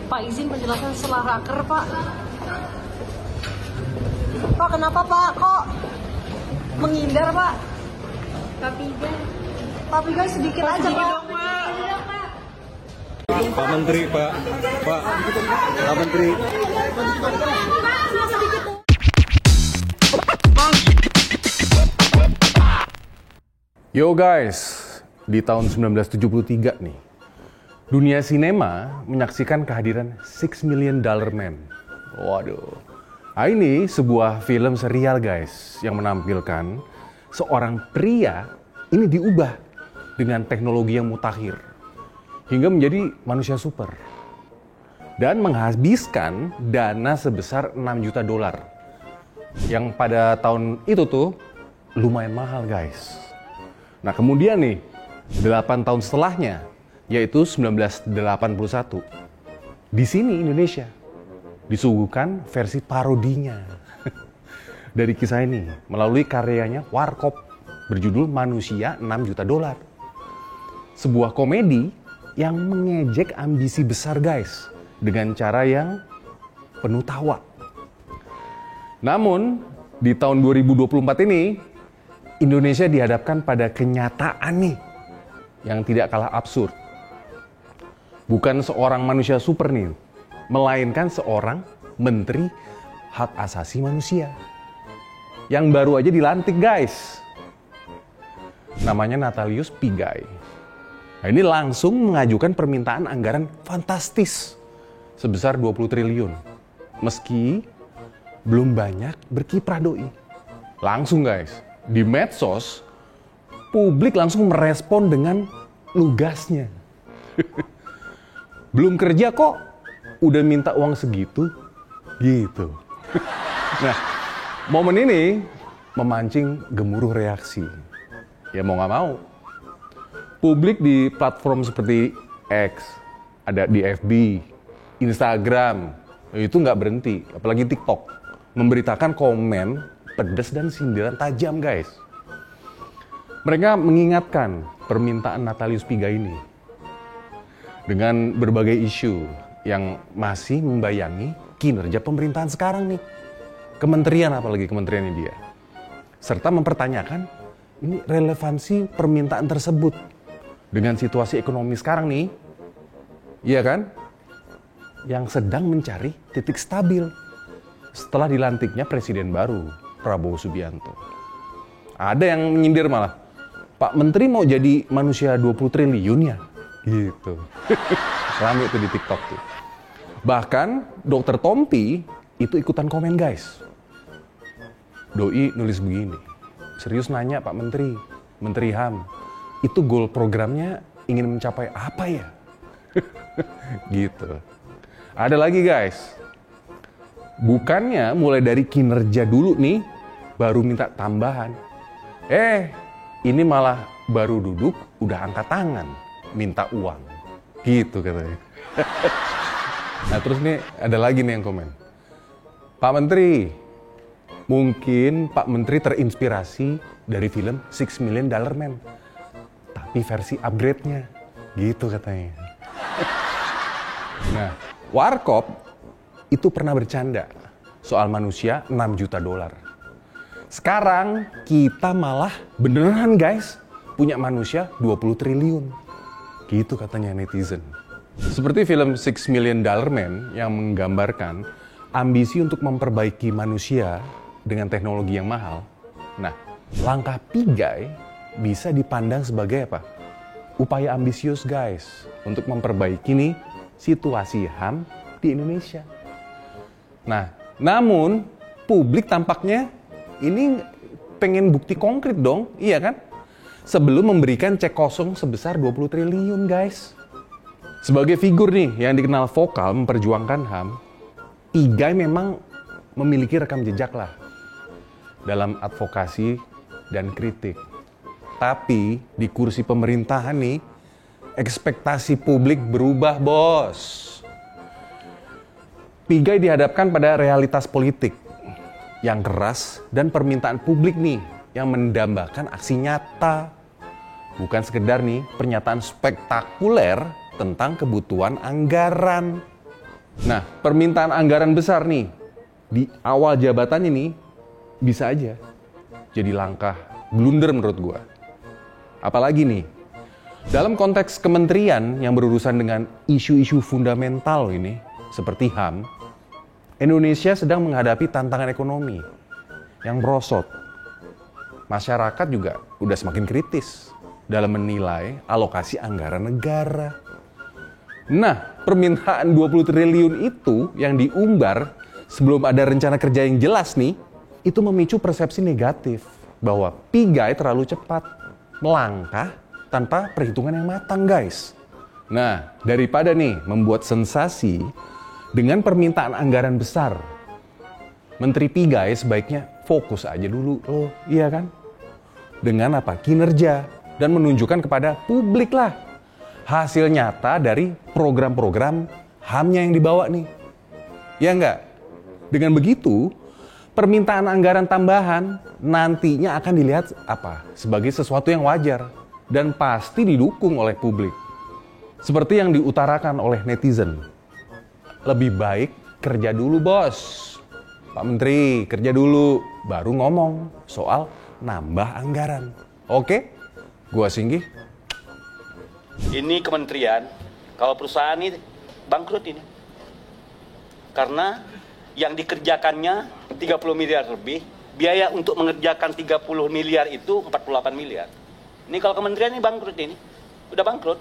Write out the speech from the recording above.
Pak, izin penjelasan setelah raker, Pak. Pak, kenapa Pak kok menghindar, Pak? Pak Pigai sedikit aja, Pak. Pak Menteri, Pak Menteri. Yo guys, di tahun 1973 nih, dunia sinema menyaksikan kehadiran $6 Million Man. Waduh. Nah, ini sebuah film serial guys, yang menampilkan seorang pria ini diubah dengan teknologi yang mutakhir hingga menjadi manusia super dan menghabiskan dana sebesar $6 juta, yang pada tahun itu tuh lumayan mahal guys. Nah kemudian nih 8 tahun setelahnya, yaitu 1981, di sini Indonesia disuguhkan versi parodinya dari kisah ini melalui karyanya Warkop berjudul Manusia $6 Juta. Sebuah komedi yang mengejek ambisi besar guys dengan cara yang penuh tawa. Namun di tahun 2024 ini Indonesia dihadapkan pada kenyataan nih yang tidak kalah absurd. Bukan seorang manusia super nih, melainkan seorang menteri hak asasi manusia yang baru aja dilantik guys. Namanya Natalius Pigai. Nah, ini langsung mengajukan permintaan anggaran fantastis sebesar 20 triliun. Meski belum banyak berkiprah doi. Langsung guys, di medsos publik langsung merespon dengan lugasnya. Belum kerja kok udah minta uang segitu gitu. Nah, momen ini memancing gemuruh reaksi. Ya mau nggak mau, publik di platform seperti X, ada di FB, Instagram, itu nggak berhenti, apalagi TikTok, memberitakan komen pedas dan sindiran tajam guys. Mereka mengingatkan permintaan Natalius Pigai ini dengan berbagai isu yang masih membayangi kinerja pemerintahan sekarang nih. Kementerian, apalagi kementeriannya dia. Serta mempertanyakan ini relevansi permintaan tersebut dengan situasi ekonomi sekarang nih. Iya kan? Yang sedang mencari titik stabil setelah dilantiknya presiden baru, Prabowo Subianto. Ada yang menyindir malah, Pak Menteri mau jadi manusia 20 triliun ya? Gitu. Rame itu di TikTok tuh. Bahkan Dr. Tompi itu ikutan komen guys. Doi nulis begini, serius nanya Pak Menteri, Menteri HAM, itu goal programnya ingin mencapai apa ya? Gitu. Ada lagi guys, bukannya mulai dari kinerja dulu nih, baru minta tambahan. Ini malah baru duduk, udah angkat tangan, minta uang. Gitu katanya. Nah terus nih ada lagi nih yang komen. Pak Menteri, mungkin Pak Menteri terinspirasi dari film $6 Million Man. Tapi versi upgrade-nya. Gitu katanya. Nah, Warkop itu pernah bercanda soal manusia $6 juta. Sekarang kita malah beneran guys punya manusia 20 triliun. Gitu katanya netizen. Seperti film $6 Million Man yang menggambarkan ambisi untuk memperbaiki manusia dengan teknologi yang mahal. Nah, langkah Pigai bisa dipandang sebagai apa? Upaya ambisius guys untuk memperbaiki nih situasi HAM di Indonesia. Nah, namun publik tampaknya ini pengen bukti konkret dong, iya kan? Sebelum memberikan cek kosong sebesar 20 triliun guys. Sebagai figur nih yang dikenal vokal memperjuangkan HAM, Pigai memang memiliki rekam jejak lah dalam advokasi dan kritik. Tapi di kursi pemerintahan nih, ekspektasi publik berubah bos. Pigai dihadapkan pada realitas politik yang keras dan permintaan publik nih yang mendambakan aksi nyata. Bukan sekedar nih pernyataan spektakuler tentang kebutuhan anggaran. Nah, permintaan anggaran besar nih di awal jabatan ini bisa aja jadi langkah blunder menurut gua. Apalagi nih, dalam konteks kementerian yang berurusan dengan isu-isu fundamental ini, seperti HAM, Indonesia sedang menghadapi tantangan ekonomi yang merosot. Masyarakat juga udah semakin kritis dalam menilai alokasi anggaran negara. Nah, permintaan 20 triliun itu yang diumbar sebelum ada rencana kerja yang jelas nih, itu memicu persepsi negatif bahwa Pigai terlalu cepat melangkah tanpa perhitungan yang matang, guys. Nah, daripada nih membuat sensasi dengan permintaan anggaran besar, Menteri Pigai sebaiknya fokus aja dulu, iya kan? Dengan apa? Kinerja dan menunjukkan kepada publik lah hasil nyata dari program-program HAM-nya yang dibawa nih. Ya enggak? Dengan begitu, permintaan anggaran tambahan nantinya akan dilihat apa? Sebagai sesuatu yang wajar dan pasti didukung oleh publik. Seperti yang diutarakan oleh netizen. Lebih baik kerja dulu, Bos. Pak Menteri, kerja dulu baru ngomong soal nambah anggaran. Oke? Gua Singgih. Ini kementerian, kalau perusahaan ini bangkrut ini. Karena yang dikerjakannya 30 miliar lebih, biaya untuk mengerjakan 30 miliar itu 48 miliar. Ini kalau kementerian ini bangkrut ini. Udah bangkrut.